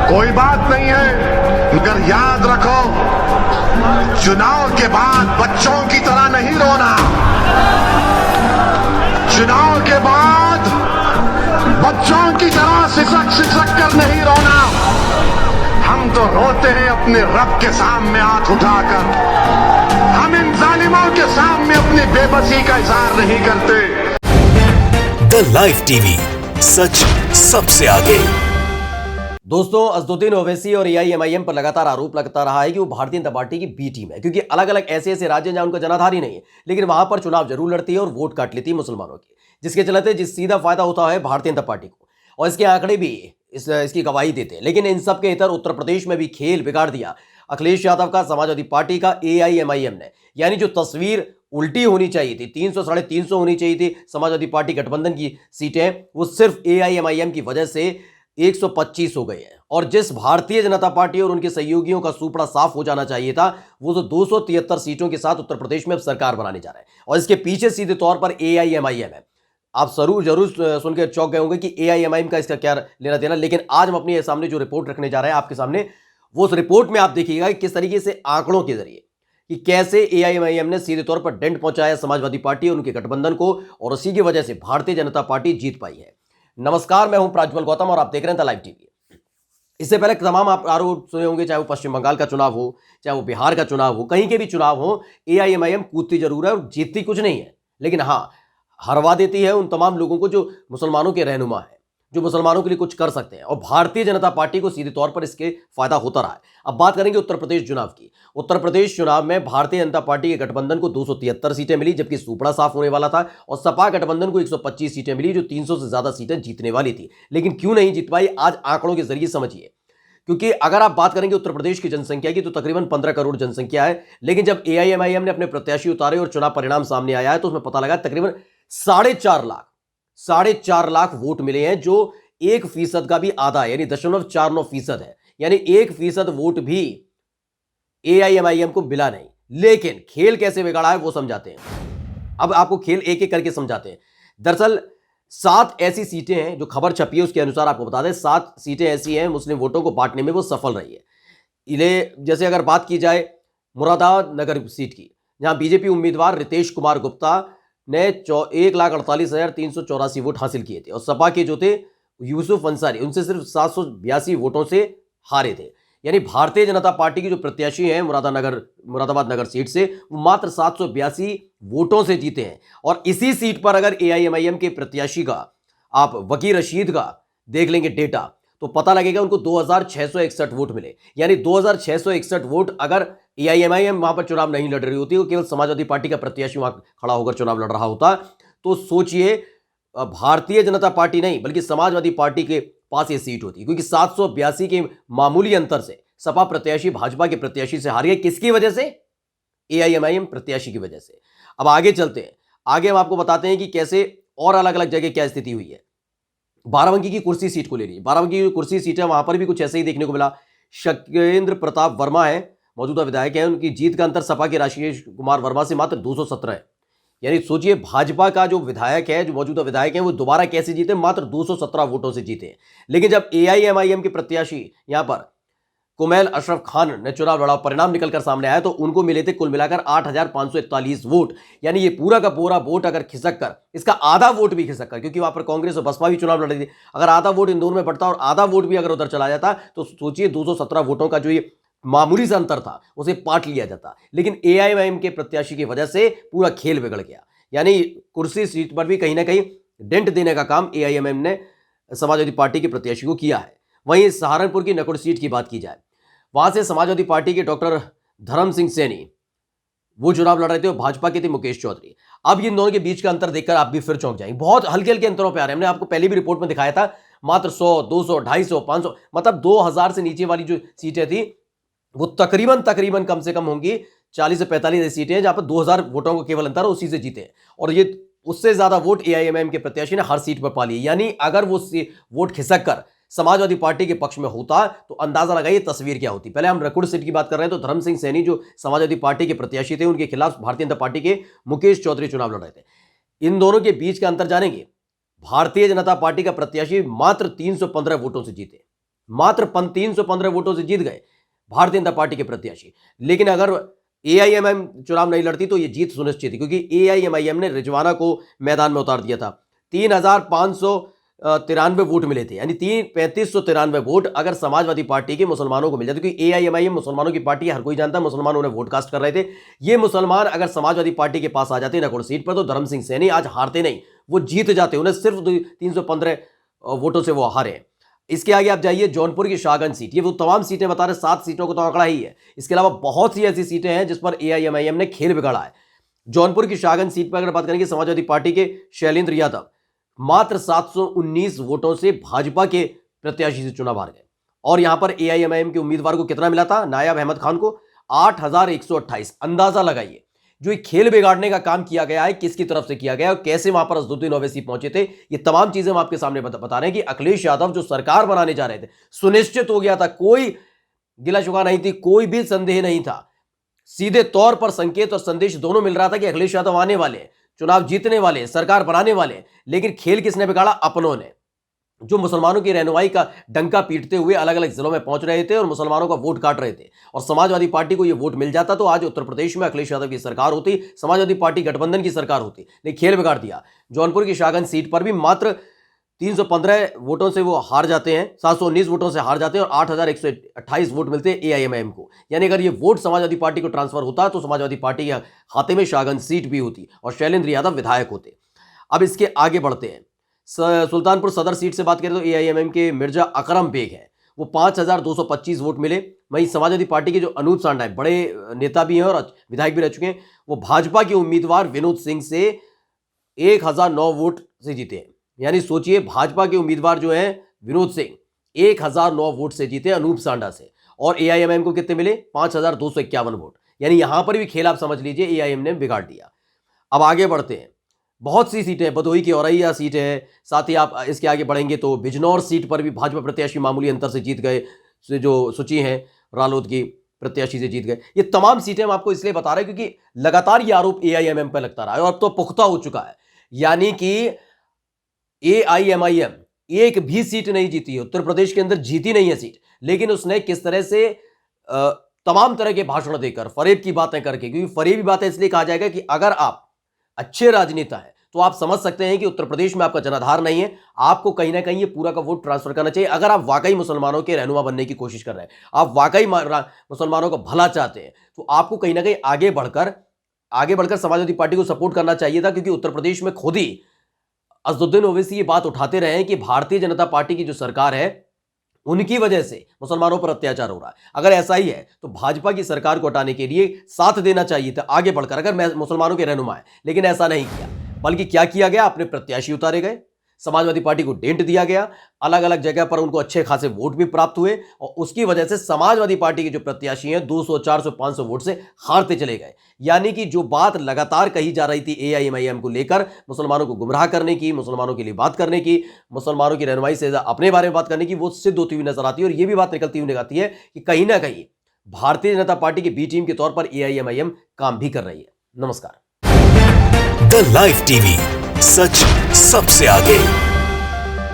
कोई बात नहीं है, मगर याद रखो, चुनाव के बाद बच्चों की तरह नहीं रोना। चुनाव के बाद बच्चों की तरह सिसक सिसक कर नहीं रोना। हम तो रोते हैं अपने रब के सामने हाथ उठाकर। हम इन जालिमों के सामने अपनी बेबसी का इजहार नहीं करते। द लाइव टीवी, सच सबसे आगे। दोस्तों, असदुद्दीन ओवैसी और एआईएमआईएम पर लगातार आरोप लगता रहा है कि वो भारतीय जनता पार्टी की बी टीम है, क्योंकि अलग अलग ऐसे ऐसे राज्य जहां उनका जनाधार ही नहीं है, लेकिन वहां पर चुनाव जरूर लड़ती है और वोट काट लेती है मुसलमानों की, जिसके चलते जिस सीधा फायदा होता है भारतीय जनता पार्टी को। और इसके आंकड़े भी इसकी गवाही देते हैं। लेकिन इन सब के इतर उत्तर प्रदेश में भी खेल बिगाड़ दिया अखिलेश यादव का, समाजवादी पार्टी का, एआईएमआईएम ने। यानी जो तस्वीर उल्टी होनी चाहिए थी, 300 साढ़े 300 होनी चाहिए थी समाजवादी पार्टी गठबंधन की सीटें, वो सिर्फ एआईएमआईएम की वजह से 125 हो गए हैं। और जिस भारतीय जनता पार्टी और उनके सहयोगियों का सुपड़ा साफ हो जाना चाहिए था, वो तो 273 सीटों के साथ उत्तर प्रदेश में अब सरकार बनाने जा रहे हैं। और इसके पीछे सीधे तौर पर एआईएमआईएम है। आप जरूर सुन के चौंक गए होंगे कि एआईएमआईएम का इसका क्या लेना देना। लेकिन आज हम अपने सामने जो रिपोर्ट रखने जा रहे हैं आपके सामने, वो उस रिपोर्ट में आप देखिएगा कि किस तरीके से आंकड़ों के जरिए कि कैसे एआईएमआईएम ने सीधे तौर पर डेंट पहुंचाया समाजवादी पार्टी और उनके गठबंधन को, और उसी की वजह से भारतीय जनता पार्टी जीत पाई है। नमस्कार, मैं हूं प्राज्वल गौतम और आप देख रहे हैं द लाइव टीवी। इससे पहले तमाम आप आरोप सुने होंगे, चाहे वो पश्चिम बंगाल का चुनाव हो, चाहे वो बिहार का चुनाव हो, कहीं के भी चुनाव हो, एआईएमआईएम कूदती जरूर है और जीतती कुछ नहीं है, लेकिन हाँ हरवा देती है उन तमाम लोगों को जो मुसलमानों के रहनुमा है, जो मुसलमानों के लिए कुछ कर सकते हैं। और भारतीय जनता पार्टी को सीधे तौर पर इसके फायदा होता रहा है। अब बात करेंगे उत्तर प्रदेश चुनाव की। उत्तर प्रदेश चुनाव में भारतीय जनता पार्टी के गठबंधन को 273 सीटें मिली, जबकि सुपड़ा साफ होने वाला था। और सपा गठबंधन को 125 सीटें मिली, जो 300 से ज्यादा सीटें जीतने वाली थी। लेकिन क्यों नहीं जीत पाई, आज आंकड़ों के जरिए समझिए। क्योंकि अगर आप बात करेंगे उत्तर प्रदेश की जनसंख्या की, तो तकरीबन 15 करोड़ जनसंख्या है। लेकिन जब एआईएमआईएम ने अपने प्रत्याशी उतारे और चुनाव परिणाम सामने आया है, तो उसमें पता लगा तकरीबन 4.5 लाख वोट मिले हैं, जो 1% का भी आधा है, यानी 0.49% है। यानी 1% वोट भी एआईएमआईएम को मिला नहीं। लेकिन खेल कैसे बिगाड़ा है वो समझाते हैं। अब आपको खेल एक एक करके समझाते हैं। दरअसल 7 ऐसी सीटें हैं, जो खबर छपी है उसके अनुसार आपको बता दें, 7 सीटें ऐसी हैं मुस्लिम वोटों को बांटने में वो सफल रही है। जैसे अगर बात की जाए मुरादाबाद नगर सीट की, जहां बीजेपी उम्मीदवार रितेश कुमार गुप्ता ने 1,48,384 वोट हासिल किए थे, और सपा के जो थे यूसुफ अंसारी, उनसे सिर्फ 782 वोटों से हारे थे। यानी भारतीय जनता पार्टी की जो प्रत्याशी हैं मुरादाबाद नगर सीट से, वो मात्र 782 वोटों से जीते हैं। और इसी सीट पर अगर एआईएमआईएम के प्रत्याशी का आप वकील रशीद का देख लेंगे डेटा, तो पता लगेगा उनको 2,661 वोट मिले। यानी 2,661 वोट अगर एआईएमआईएम वहां पर चुनाव नहीं लड़ रही होती, वो केवल समाजवादी पार्टी का प्रत्याशी वहां खड़ा होकर चुनाव लड़ रहा होता, तो सोचिए भारतीय जनता पार्टी नहीं बल्कि समाजवादी पार्टी के पास ये सीट होती। क्योंकि 782 के मामूली अंतर से सपा प्रत्याशी भाजपा के प्रत्याशी से हार गए। किसकी वजह से? एआईएमआईएम प्रत्याशी की वजह से। अब आगे चलते हैं, आगे हम आपको बताते हैं कि कैसे और अलग अलग जगह क्या स्थिति हुई है। बाराबंकी की कुर्सी सीट को ले लीजिए। बाराबंकी की कुर्सी सीट है, वहां पर भी कुछ ऐसे ही देखने को मिला। शक्रेंद्र प्रताप वर्मा है, मौजूदा विधायक है, उनकी जीत का अंतर सपा के राजेश कुमार वर्मा से मात्र 217 है। यानी सोचिए भाजपा का जो विधायक है, जो मौजूदा विधायक है, वो दोबारा कैसे जीते? मात्र 217 वोटों से जीते। लेकिन जब एआईएमआईएम के प्रत्याशी यहां पर कुमैल अशरफ खान ने चुनाव लड़ा, परिणाम निकलकर सामने आया, तो उनको मिले थे कुल मिलाकर 8,541 वोट। यानी ये पूरा का पूरा वोट अगर खिसक कर, इसका आधा वोट भी खिसक कर, क्योंकि वहां पर कांग्रेस और बसपा भी चुनाव लड़ रही थी, अगर आधा वोट इंदौर में पड़ता और आधा वोट भी अगर उधर चला जाता, तो सोचिए 217 वोटों का जो ये मामूली सा अंतर था, उसे पाट लिया जाता। लेकिन एआईएमआईएम के प्रत्याशी की वजह से पूरा खेल बिगड़ गया। यानी कुर्सी सीट पर भी कहीं ना कहीं डेंट देने का काम एआईएमआईएम ने समाजवादी पार्टी के प्रत्याशी को किया है। वहीं सहारनपुर की नकुड़ सीट की बात की जाए, वहां से समाजवादी पार्टी के डॉक्टर धर्म सिंह सैनी वो चुनाव लड़ रहे थे, और भाजपा के थे मुकेश चौधरी। अब इन दोनों के बीच का अंतर देखकर आप भी फिर चौंक जाएंगे। बहुत हल्के हल्के अंतरों पे आ रहे हैं। हमने आपको पहले भी रिपोर्ट में दिखाया था, मात्र 100, 200, 250, 500, मतलब 2,000 से नीचे वाली जो सीटें थी, वो तकरीबन कम से कम होंगी 40 से 45 ऐसी सीटें हैं, जहां पर 2,000 वोटों को केवल अंतर है, उसी से जीते। और ये उससे ज्यादा वोट एआईएमआईएम के प्रत्याशी ने हर सीट पर पा लिए। यानी अगर वो वोट खिसक कर समाजवादी पार्टी के पक्ष में होता, तो अंदाजा लगाइए तस्वीर क्या होती। पहले हम नकुड़ सीट की बात कर रहे हैं, तो धर्म सिंह सैनी जो समाजवादी पार्टी के प्रत्याशी थे, उनके खिलाफ भारतीय जनता पार्टी के मुकेश चौधरी चुनाव लड़ रहे थे। इन दोनों के बीच का अंतर जानेंगे। भारतीय जनता पार्टी का प्रत्याशी मात्र 315 वोटों से जीते, मात्र 315 वोटों से जीत गए भारतीय जनता पार्टी के प्रत्याशी। लेकिन अगर एआईएमआईएम चुनाव नहीं लड़ती तो ये जीत सुनिश्चित थी, क्योंकि एआईएमआईएम ने रिजवाना को मैदान में उतार दिया था। 3,593 वोट मिले थे, यानी 3593 वोट अगर समाजवादी पार्टी के मुसलमानों को मिल जाते, क्योंकि एआईएमआईएम मुसलमानों की पार्टी है, हर कोई जानता है मुसलमान उन्हें वोट कास्ट कर रहे थे। ये मुसलमान अगर समाजवादी पार्टी के पास आ जाते नकुल सीट पर तो धर्म सिंह सैनी आज हारते नहीं, वो जीत जाते। उन्हें सिर्फ 315 वोटों से वो हारे। इसके आगे आप जाइए जौनपुर की शाहगंज सीट, ये वो तमाम सीटें बता रहे, 7 सीटों को तो आंकड़ा ही है। इसके अलावा बहुत सी ऐसी सीटें हैं जिस पर एआईएमआईएम ने खेल बिगाड़ा है। जौनपुर की शाहगंज सीट पर अगर बात करेंगे, समाजवादी पार्टी के शैलेंद्र यादव मात्र 719 वोटों से भाजपा के प्रत्याशी से चुनाव हार गए। और यहां पर एआईएमआईएम के उम्मीदवार को कितना मिला था? नायाब अहमद खान को 8128। अंदाजा लगाइए जो खेल बिगाड़ने का काम किया गया है किसकी तरफ से किया गया है और कैसे वहां पर असदुद्दीन ओवैसी पहुंचे थे। ये तमाम चीजें हम आपके सामने बता रहे हैं कि अखिलेश यादव जो सरकार बनाने जा रहे थे, सुनिश्चित हो गया था, कोई गिला शुगा नहीं थी, कोई भी संदेह नहीं था। सीधे तौर पर संकेत और संदेश दोनों मिल रहा था कि अखिलेश यादव आने वाले हैं, चुनाव जीतने वाले हैं, सरकार बनाने वाले हैं। लेकिन खेल किसने बिगाड़ा? अपनों ने, जो मुसलमानों की रहनुमाई का डंका पीटते हुए अलग अलग जिलों में पहुंच रहे थे और मुसलमानों का वोट काट रहे थे। और समाजवादी पार्टी को यह वोट मिल जाता तो आज उत्तर प्रदेश में अखिलेश यादव की सरकार होती, समाजवादी पार्टी गठबंधन की सरकार होती। लेकिन खेल बिगाड़ दिया। जौनपुर की शाहगंज सीट पर भी मात्र 315 वोटों से वो हार जाते हैं, 719 वोटों से हार जाते हैं और 8128 वोट मिलते हैं एआईएमआईएम को। यानी अगर ये वोट समाजवादी पार्टी को ट्रांसफर होता तो समाजवादी पार्टी के खाते में शाहगंज सीट भी होती और शैलेंद्र यादव विधायक होते। अब इसके आगे बढ़ते हैं। सुल्तानपुर सदर सीट से बात करें तो एआईएमआईएम के मिर्जा अकरम बेग है, वो 5225 वोट मिले। वहीं समाजवादी पार्टी के जो अनूप सांडा है, बड़े नेता भी हैं और विधायक भी रह चुके हैं, वो भाजपा के उम्मीदवार विनोद सिंह से 1009 वोट से जीते हैं। यानी सोचिए, भाजपा के उम्मीदवार जो हैं विनोद सिंह 1009 वोट से जीते अनूप सांडा से। और एआईएमआईएम को कितने मिले? 5251 वोट। यानी यहां पर भी खेल आप समझ लीजिए एआईएम ने बिगाड़ दिया। अब आगे बढ़ते हैं। बहुत सी सीटें, भदोही की औरैया सीट है, साथ ही आप इसके आगे बढ़ेंगे तो बिजनौर सीट पर भी भाजपा प्रत्याशी मामूली अंतर से जीत गए, जो सुची हैं रालोद की प्रत्याशी से जीत गए। ये तमाम सीटें हम आपको इसलिए बता रहे हैं क्योंकि लगातार ये आरोप एआईएमआईएम पर लगता रहा है और अब तो पुख्ता हो चुका है। यानी कि एआईएमआईएम एक भी सीट नहीं जीती है, उत्तर प्रदेश के अंदर जीती नहीं है सीट, लेकिन उसने किस तरह से तमाम तरह के भाषण देकर, फरेब की बातें करके, क्योंकि फरेबी बातें इसलिए कहा जाएगा कि अगर आप अच्छे राजनेता हैं तो आप समझ सकते हैं कि उत्तर प्रदेश में आपका जनाधार नहीं है, आपको कहीं ना कहीं ये पूरा का वोट ट्रांसफर करना चाहिए। अगर आप वाकई मुसलमानों के रहनुमा बनने की कोशिश कर रहे हैं, आप वाकई मुसलमानों का भला चाहते हैं, तो आपको कहीं ना कहीं आगे बढ़कर समाजवादी पार्टी को सपोर्ट करना चाहिए था। क्योंकि उत्तर प्रदेश में खुद ही असदुद्दीन ओवैसी ये बात उठाते रहे हैं कि भारतीय जनता पार्टी की जो सरकार है उनकी वजह से मुसलमानों पर अत्याचार हो रहा है। अगर ऐसा ही है तो भाजपा की सरकार को हटाने के लिए साथ देना चाहिए था आगे बढ़कर, अगर मुसलमानों के रहनुमा है। लेकिन ऐसा नहीं किया, बल्कि क्या किया गया? अपने प्रत्याशी उतारे गए, समाजवादी पार्टी को डेंट दिया गया, अलग अलग जगह पर उनको अच्छे खासे वोट भी प्राप्त हुए और उसकी वजह से समाजवादी पार्टी के जो प्रत्याशी हैं 200, 400, 500 वोट से हारते चले गए। यानी कि जो बात लगातार कही जा रही थी एआईएमआईएम को लेकर, मुसलमानों को गुमराह करने की, मुसलमानों के लिए बात करने की, मुसलमानों की रहनुमाई से अपने बारे में बात करने की, वो सिद्ध होती हुई नजर आती है। और ये भी बात निकलती हुई आती है कि कहीं ना कहीं भारतीय जनता पार्टी की बी टीम के तौर पर एआईएमआईएम काम भी कर रही है। नमस्कार। द लाइव टीवी, सच सबसे आगे।